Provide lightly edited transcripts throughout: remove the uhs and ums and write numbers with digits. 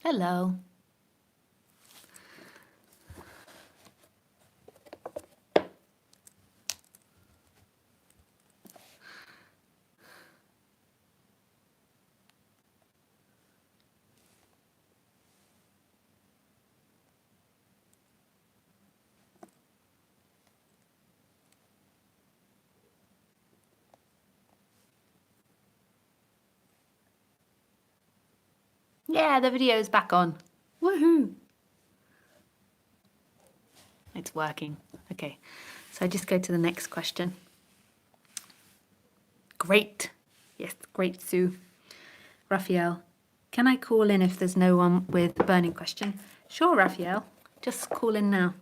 Hello. Yeah, the video is back on. Woohoo! It's working. Okay, so I just go to the next question. Great. Yes, great, Sue. Raphael, can I call in if there's no one with the burning question? Sure, Raphael. Just call in now.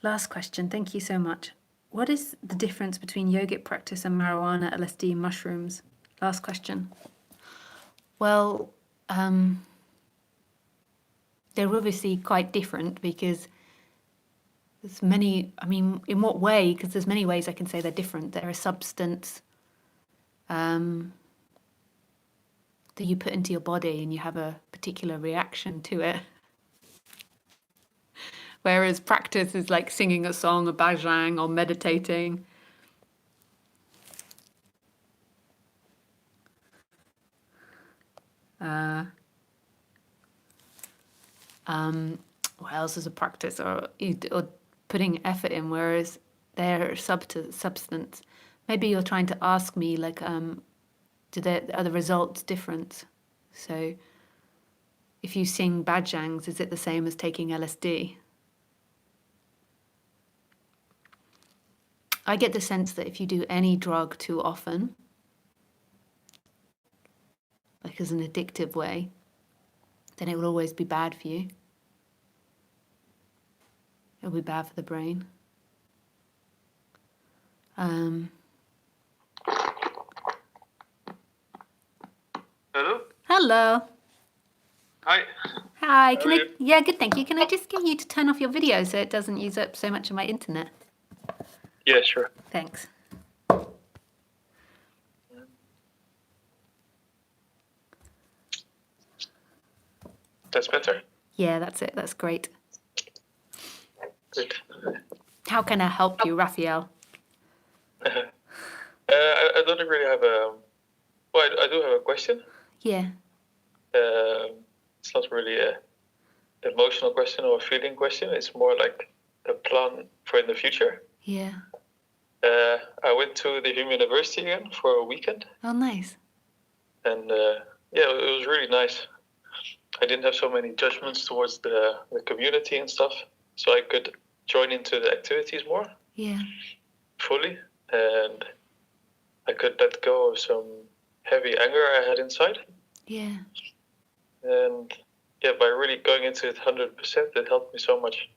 Last question. Thank you so much. What is the difference between yogic practice and marijuana, LSD, mushrooms? Last question. Well, they're obviously quite different because there's many, I mean, in what way? Because there's many ways I can say they're different. They're a substance that you put into your body and you have a particular reaction to it. Whereas practice is like singing a song, a bhajang, or meditating. What else is a practice? Or putting effort in, whereas they're substance. Maybe you're trying to ask me, like, are the results different? So if you sing bhajangs, is it the same as taking LSD? I get the sense that if you do any drug too often, like as an addictive way, then it will always be bad for you. It'll be bad for the brain. Hello? Hello. Hi. Hi. Yeah, good, thank you. Can I just get you to turn off your video so it doesn't use up so much of my internet? Yeah, sure. Thanks. That's better. Yeah, that's it. That's great. Good. How can I help you, Raphael? I don't really have a... Well, I do have a question. Yeah. It's not really a emotional question or a feeling question. It's more like a plan for in the future. Yeah. I went to the Human University again for a weekend. Oh, nice. And yeah, it was really nice. I didn't have so many judgments towards the community and stuff, so I could join into the activities more. Yeah. Fully, and I could let go of some heavy anger I had inside. Yeah. And yeah, by really going into it 100%, it helped me so much.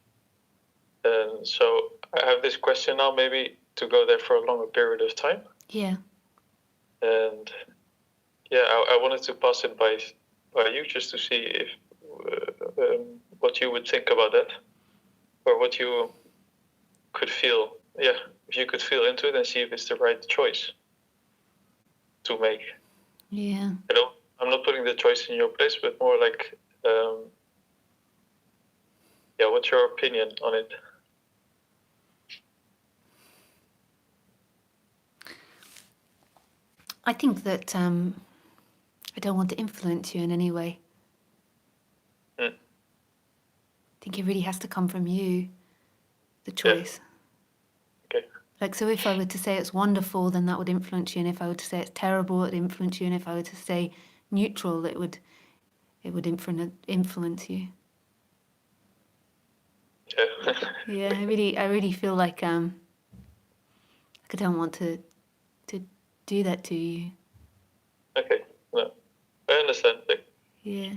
And so I have this question now, maybe to go there for a longer period of time. Yeah. And yeah, I wanted to pass it by you just to see if what you would think about that, or what you could feel. Yeah, if you could feel into it and see if it's the right choice to make. Yeah. I'm not putting the choice in your place, but more like, yeah, what's your opinion on it? I think that I don't want to influence you in any way. I think it really has to come from you, the choice. Yeah. Okay. Like, so if I were to say it's wonderful, then that would influence you, and if I were to say it's terrible, it would influence you, and if I were to say neutral, it would influence you. Yeah. Yeah, I really feel like I don't want to do that to you. Okay. No, I understand. Yeah.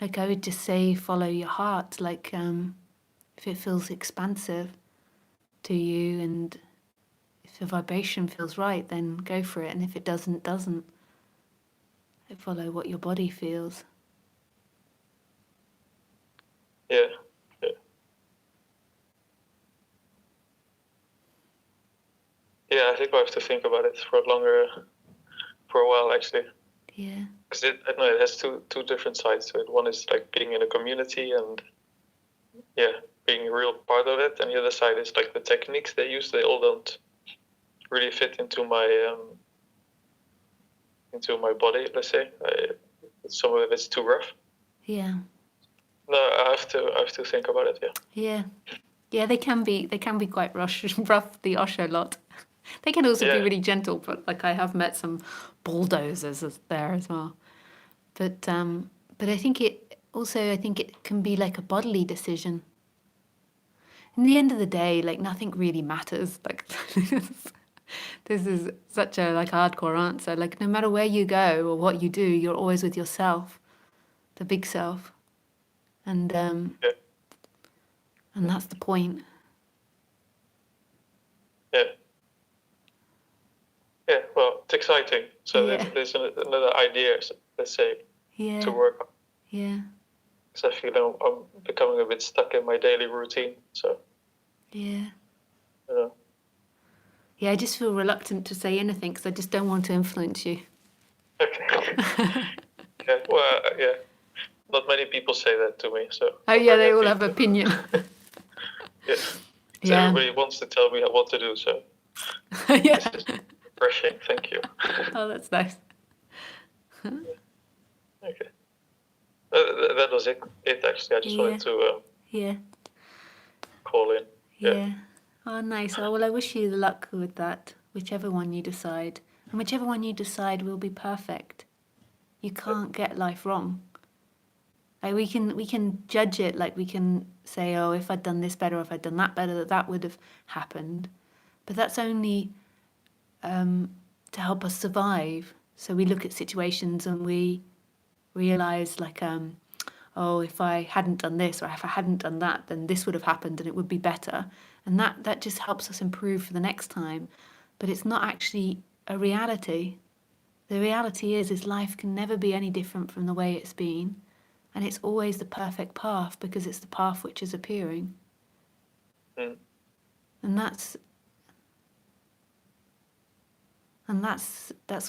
Like, I would just say follow your heart. Like, if it feels expansive to you, and if the vibration feels right, then go for it. And if it doesn't. Follow what your body feels. Yeah. I think I have to think about it for a while actually. Yeah. Because I don't know, it has two different sides to it. One is like being in a community and being a real part of it, and the other side is like the techniques they use. They all don't really fit into my body. Let's say some of it's too rough. Yeah. No, I have to think about it. Yeah. Yeah, they can be quite rough, the Osho lot. They can also be really gentle, but like I have met some bulldozers there as well. But I think it can be like a bodily decision. In the end of the day, like nothing really matters. Like this is such a like hardcore answer. Like no matter where you go or what you do, you're always with yourself, the big self, and that's the point. Yeah, well, it's exciting. So Yeah. there's another idea, let's say, Yeah. to work on. Yeah. Because I feel I'm becoming a bit stuck in my daily routine. So, Yeah. yeah. Yeah, I just feel reluctant to say anything because I just don't want to influence you. Okay. Yeah. Not many people say that to me. So. Oh yeah, they all have opinion. Yeah. So everybody wants to tell me what to do. So. Yeah. This is refreshing. Thank you. Oh, that's nice. Okay. That was it actually. I just wanted to call in. Yeah. Oh, nice. Oh, well, I wish you the luck with that, whichever one you decide. And whichever one you decide will be perfect. You can't get life wrong. Like we can judge it, like we can say, oh, if I'd done this better, or if I'd done that better, that would have happened. But that's only to help us survive. So we look at situations and we realize like, oh, if I hadn't done this or if I hadn't done that, then this would have happened and it would be better. And that just helps us improve for the next time. But it's not actually a reality. The reality is life can never be any different from the way it's been. And it's always the perfect path because it's the path which is appearing. Mm. And that's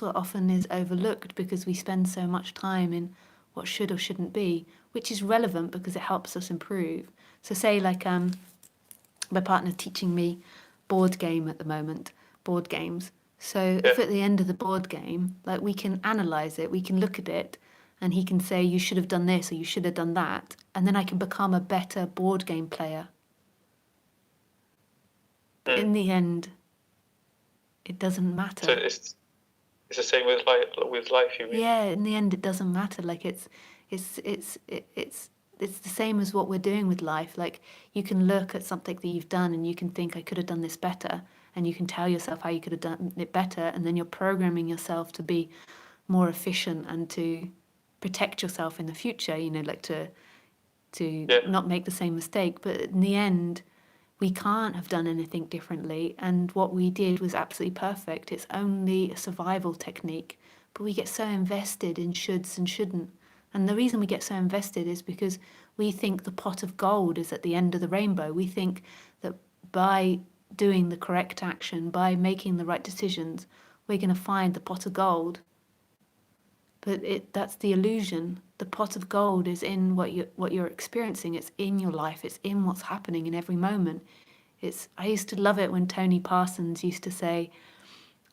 what often is overlooked because we spend so much time in what should or shouldn't be, which is relevant because it helps us improve. So say like my partner's teaching me board games at the moment. So if at the end of the board game, like we can analyze it, we can look at it, and he can say you should have done this or you should have done that, and then I can become a better board game player. But in the end, it doesn't matter. So it's the same with life, you mean? Yeah, in the end, it doesn't matter. Like it's the same as what we're doing with life. Like you can look at something that you've done and you can think I could have done this better, and you can tell yourself how you could have done it better, and then you're programming yourself to be more efficient and to protect yourself in the future. You know, like to not make the same mistake. But in the end, we can't have done anything differently, and what we did was absolutely perfect. It's only a survival technique, but we get so invested in shoulds and shouldn't. And the reason we get so invested is because we think the pot of gold is at the end of the rainbow. We think that by doing the correct action, by making the right decisions, we're going to find the pot of gold. But that's the illusion. The pot of gold is in what you're experiencing. It's in your life. It's in what's happening in every moment. I used to love it when Tony Parsons used to say,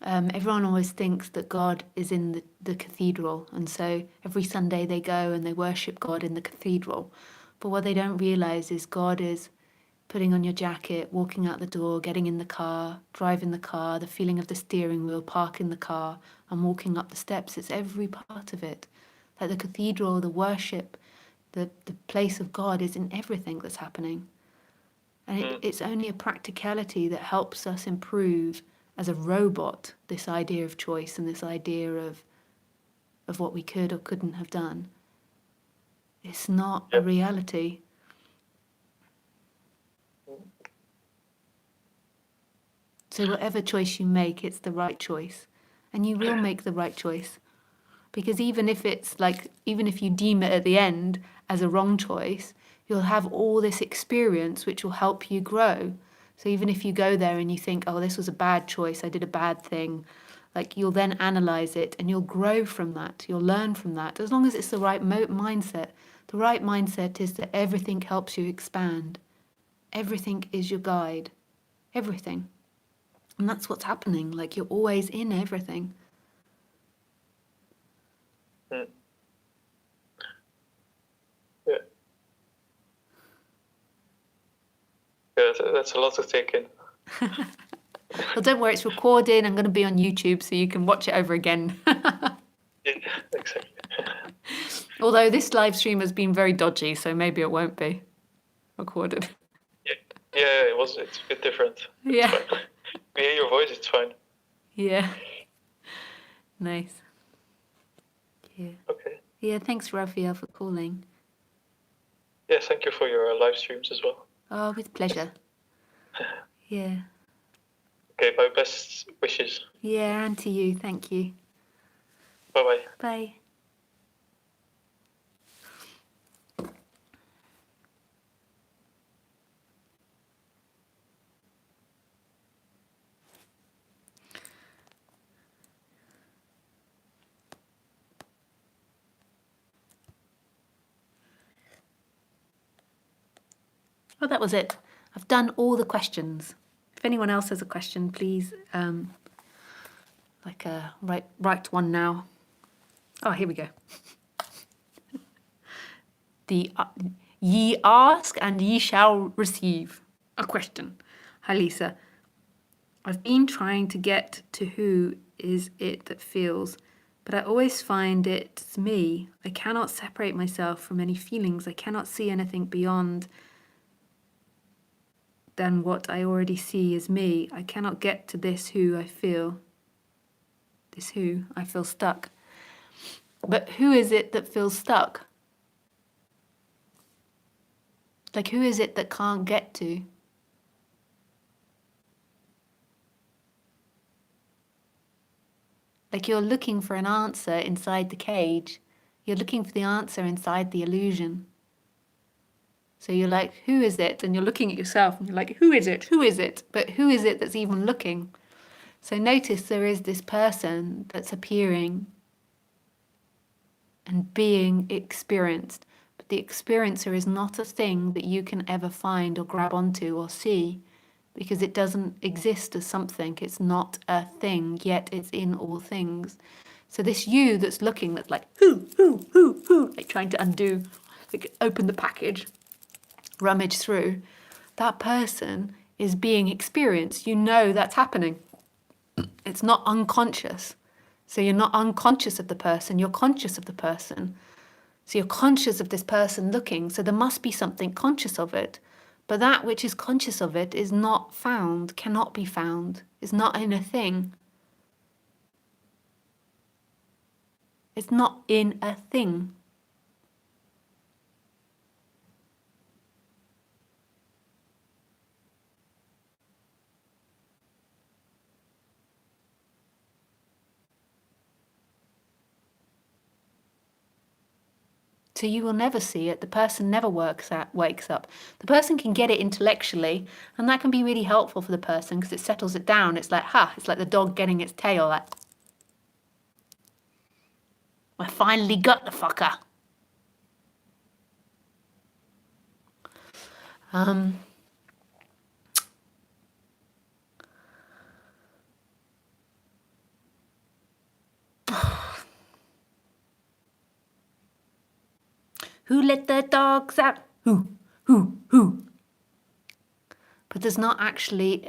everyone always thinks that God is in the cathedral, and so every Sunday they go and they worship God in the cathedral. But what they don't realize is God is putting on your jacket, walking out the door, getting in the car, driving the car, the feeling of the steering wheel, parking the car, and walking up the steps. It's every part of it. Like the cathedral, the worship, the place of God is in everything that's happening. And it's only a practicality that helps us improve as a robot, this idea of choice and this idea of what we could or couldn't have done. It's not a reality. So whatever choice you make, it's the right choice. And you will make the right choice. Because even if you deem it at the end as a wrong choice, you'll have all this experience which will help you grow. So even if you go there and you think, oh, this was a bad choice, I did a bad thing, like you'll then analyze it and you'll grow from that. You'll learn from that. As long as it's the right mindset. The right mindset is that everything helps you expand. Everything is your guide. Everything. And that's what's happening. Like you're always in everything. Mm. Yeah. Yeah, that's a lot to take in. Well, don't worry, it's recorded. I'm going to be on YouTube so you can watch it over again. Yeah, exactly. Although this live stream has been very dodgy, so maybe it won't be recorded. Yeah, it's a bit different. Yeah. It's fine. We hear your voice, it's fine. Yeah. Nice. Yeah. Okay. Yeah, thanks, Raphael, for calling. Yeah, thank you for your live streams as well. Oh, with pleasure. Yeah. Okay, my best wishes. Yeah, and to you. Thank you. Bye-bye. Bye. Oh, that was it. I've done all the questions. If anyone else has a question, please write one now. Oh, here we go. Ye ask and ye shall receive. A question. Hi, Lisa. I've been trying to get to who is it that feels, but I always find it's me. I cannot separate myself from any feelings. I cannot see anything beyond than what I already see as me. I cannot get to this who I feel. This who I feel stuck. But who is it that feels stuck? Like, who is it that can't get to? Like, you're looking for an answer inside the cage. You're looking for the answer inside the illusion. So you're like, who is it? And you're looking at yourself and you're like, who is it? Who is it? But who is it that's even looking? So notice there is this person that's appearing and being experienced. But the experiencer is not a thing that you can ever find or grab onto or see, because it doesn't exist as something. It's not a thing, yet it's in all things. So this you that's looking, that's like, who, like trying to undo, like open the package, rummage through, that person is being experienced. You know that's happening. It's not unconscious. So you're not unconscious of the person, you're conscious of the person. So you're conscious of this person looking, so there must be something conscious of it. But that which is conscious of it is not found, cannot be found, is not in a thing. It's not in a thing. So you will never see it. The person never wakes up. The person can get it intellectually, and that can be really helpful for the person because it settles it down. It's like, it's like the dog getting its tail. Like, I finally got the fucker. Who let the dogs out? Who? But there's not actually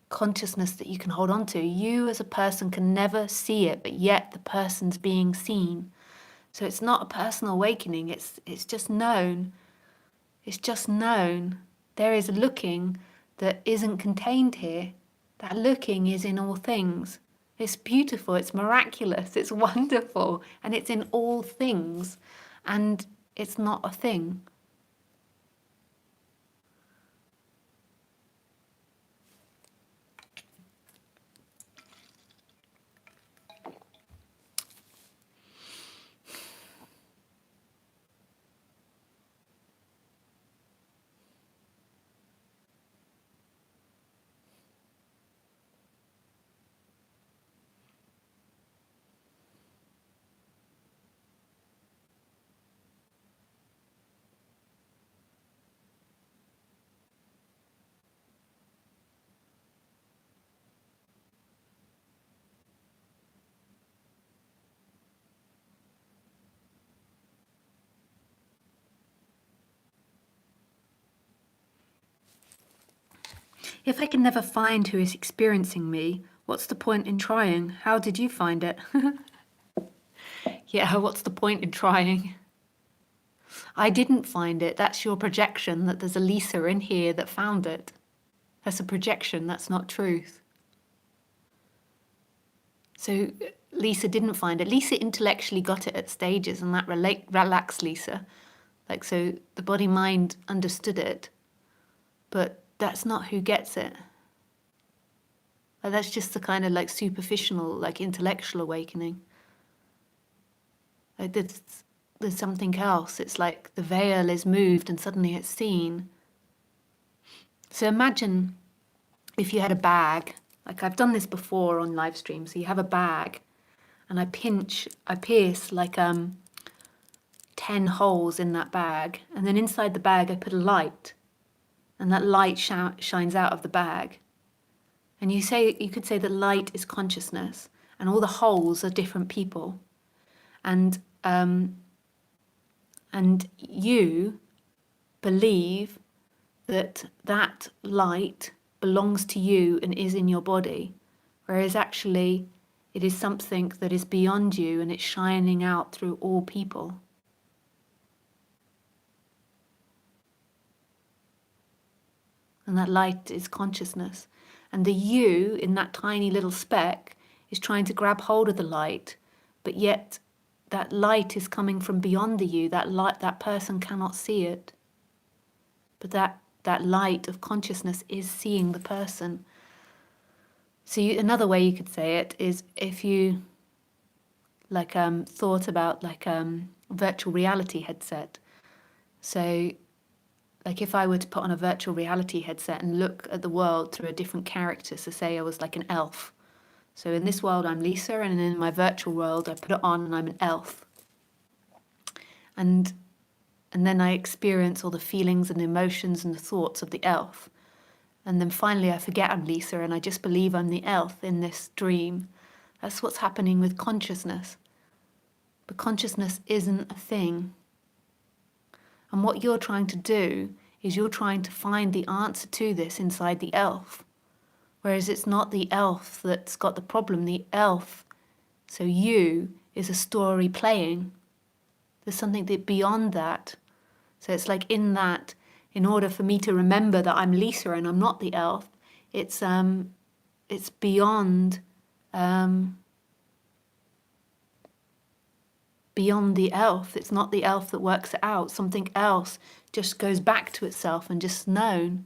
consciousness that you can hold on to. You as a person can never see it, but yet the person's being seen. So it's not a personal awakening, it's just known. It's just known. There is a looking that isn't contained here. That looking is in all things. It's beautiful, it's miraculous, it's wonderful, and it's in all things. And it's not a thing. If I can never find who is experiencing me, what's the point in trying? How did you find it? Yeah, what's the point in trying? I didn't find it. That's your projection that there's a Lisa in here that found it. That's a projection. That's not truth. So Lisa didn't find it. Lisa intellectually got it at stages, and that relaxed Lisa. Like, so the body-mind understood it, but that's not who gets it. Like, that's just the kind of like superficial, like intellectual awakening. Like there's something else. It's like the veil is moved and suddenly it's seen. So imagine if you had a bag, like I've done this before on live stream. So you have a bag and I pierce like 10 holes in that bag. And then inside the bag, I put a light, and that light shines out of the bag. And you could say that light is consciousness, and all the holes are different people. And you believe that that light belongs to you and is in your body, whereas actually it is something that is beyond you and it's shining out through all people. And that light is consciousness. And the you in that tiny little speck is trying to grab hold of the light, but yet that light is coming from beyond the you. That light, that person cannot see it. But that light of consciousness is seeing the person. So another way you could say it is if you like thought about like virtual reality headset. So like if I were to put on a virtual reality headset and look at the world through a different character, so say I was like an elf. So in this world I'm Lisa, and in my virtual world I put it on and I'm an elf. And then I experience all the feelings and the emotions and the thoughts of the elf. And then finally I forget I'm Lisa and I just believe I'm the elf in this dream. That's what's happening with consciousness. But consciousness isn't a thing. And what you're trying to do is you're trying to find the answer to this inside the elf. Whereas it's not the elf that's got the problem. The elf, so you, is a story playing. There's something that beyond that. So it's like in that, in order for me to remember that I'm Lisa and I'm not the elf, it's beyond beyond the elf. It's not the elf that works it out. Something else just goes back to itself and just known.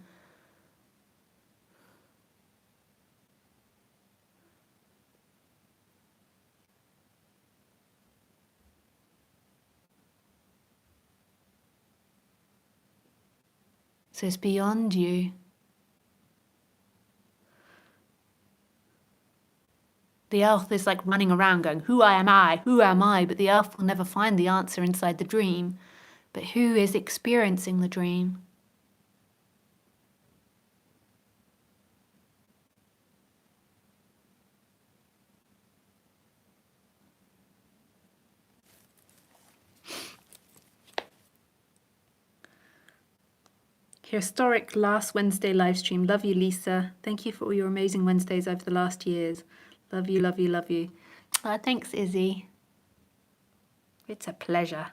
So it's beyond you. The elf is like running around going, who am I? Who am I? But the elf will never find the answer inside the dream. But who is experiencing the dream? Historic last Wednesday live stream. Love you, Lisa. Thank you for all your amazing Wednesdays over the last years. Love you, love you, love you. Thanks, Izzy. It's a pleasure.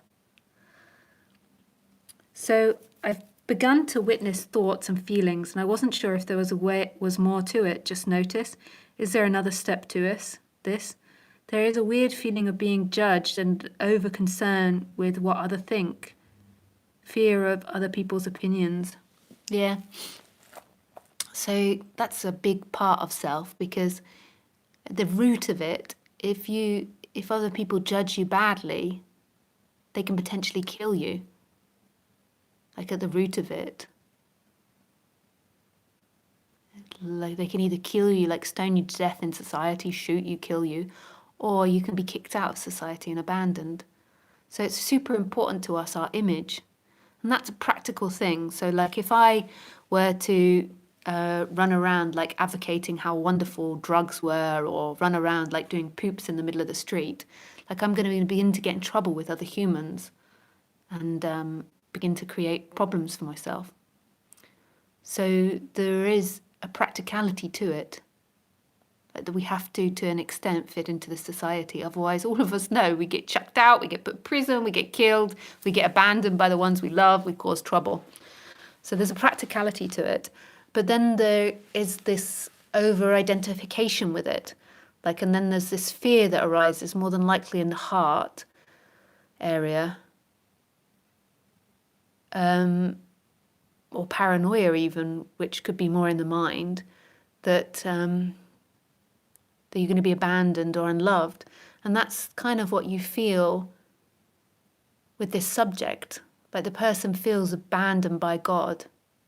So I've begun to witness thoughts and feelings, and I wasn't sure if there was more to it. Just notice. Is there another step to this? There is a weird feeling of being judged and over concern with what others think. Fear of other people's opinions. Yeah. So that's a big part of self, because at the root of it, if other people judge you badly, they can potentially kill you. Like at the root of it. Like they can either kill you, like stone you to death in society, shoot you, kill you, or you can be kicked out of society and abandoned. So it's super important to us, our image. And that's a practical thing. So like if I were to run around like advocating how wonderful drugs were, or run around like doing poops in the middle of the street, like I'm going to begin to get in trouble with other humans and begin to create problems for myself. So there is a practicality to it. Like that we have to an extent, fit into the society. Otherwise, all of us know we get chucked out, we get put in prison, we get killed, we get abandoned by the ones we love, we cause trouble. So there's a practicality to it. But then there is this over-identification with it. Like, and then there's this fear that arises more than likely in the heart area. Or paranoia even, which could be more in the mind, that that you're going to be abandoned or unloved. And that's kind of what you feel with this subject. Like the person feels abandoned by God.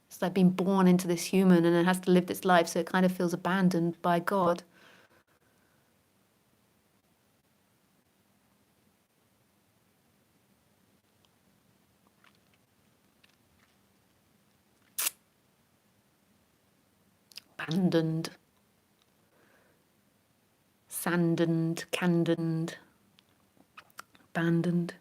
It's like being born into this human and it has to live this life, so it kind of feels abandoned by God. Abandoned. Sandoned, candoned, abandoned.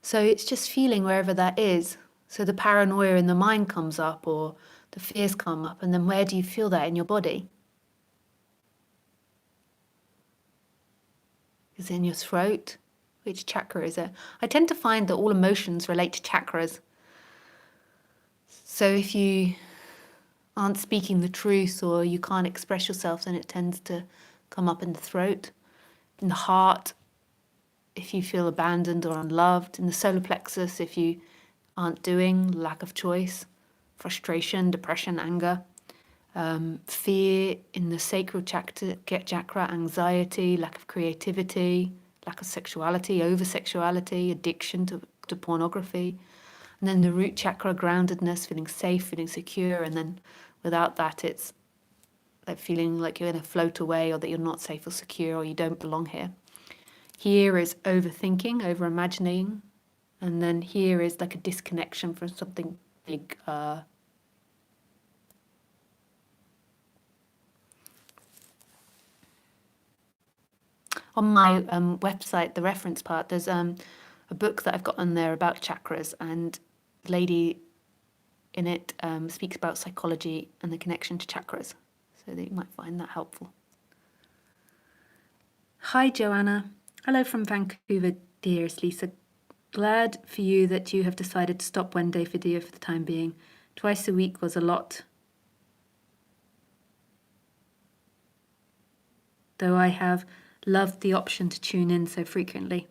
So it's just feeling wherever that is. So the paranoia in the mind comes up or the fears come up, and then where do you feel that in your body? Is it in your throat? Which chakra is it? I tend to find that all emotions relate to chakras. So if you aren't speaking the truth or you can't express yourself, then it tends to come up in the throat, in the heart, if you feel abandoned or unloved, in the solar plexus, if you aren't doing, lack of choice, frustration, depression, anger, fear in the sacral chakra, anxiety, lack of creativity, lack of sexuality, over-sexuality, addiction to pornography. And then the root chakra, groundedness, feeling safe, feeling secure. And then without that, it's like feeling like you're going to float away or that you're not safe or secure or you don't belong here. Here is overthinking, over-imagining. And then here is like a disconnection from something big. On my website, the reference part, there's a book that I've got on there about chakras, and the lady in it speaks about psychology and the connection to chakras, so that you might find that helpful. Hi, Joanna. Hello from Vancouver, dearest Lisa. Glad for you that you have decided to stop one-day video for the time being. Twice a week was a lot. Though I have loved the option to tune in so frequently.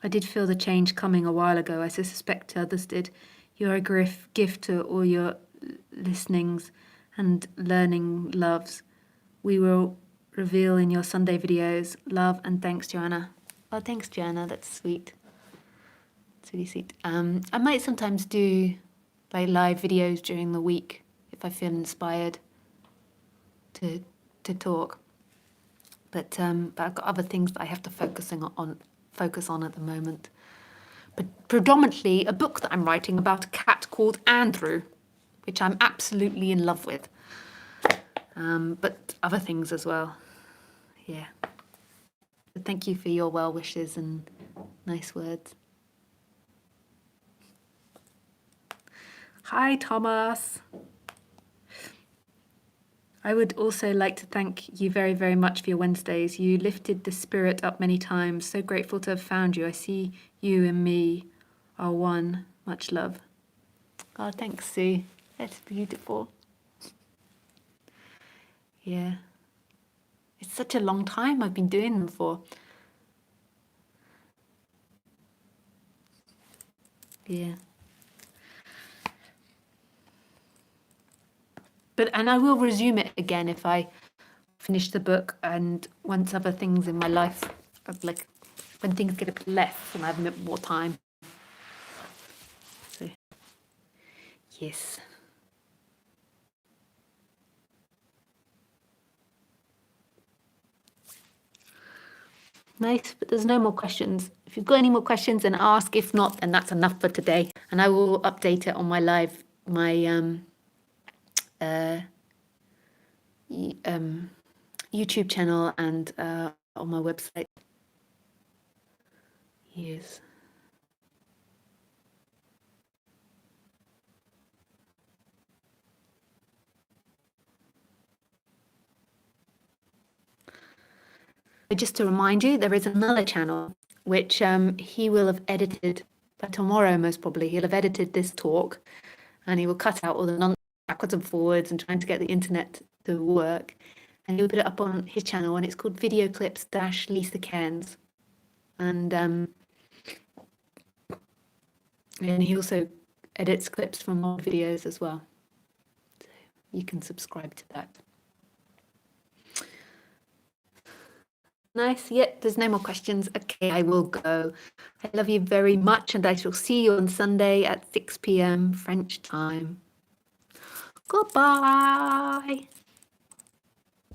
I did feel the change coming a while ago, as I suspect others did. You're a gift to all your listenings and learning loves. We will reveal in your Sunday videos. Love and thanks, Joanna. Oh, thanks, Joanna. That's sweet. It's really sweet. I might sometimes do like live videos during the week if I feel inspired to talk. But I've got other things that I have to focus on at the moment. But predominantly a book that I'm writing about a cat called Andrew, which I'm absolutely in love with. But other things as well. Yeah. But thank you for your well wishes and nice words. Hi, Thomas. I would also like to thank you very, very much for your Wednesdays. You lifted the spirit up many times. So grateful to have found you. I see you and me are one. Much love. Oh, thanks, Sue. That's beautiful. Yeah. It's such a long time I've been doing them for. Yeah. And I will resume it again if I finish the book and once other things in my life, like when things get a bit less and I have a bit more time. So, yes. Nice, but there's no more questions. If you've got any more questions, then ask. If not, then that's enough for today. And I will update it on my YouTube channel and on my website. Yes. But just to remind you, there is another channel which he will have edited by tomorrow, most probably. He'll have edited this talk and he will cut out all the nonsense backwards and forwards and trying to get the internet to work. And he'll put it up on his channel, and it's called Video Clips Lisa Cairns. And he also edits clips from old videos as well. So you can subscribe to that. Nice. Yeah, there's no more questions. Okay, I will go. I love you very much, and I shall see you on Sunday at 6 p.m. French time. Goodbye.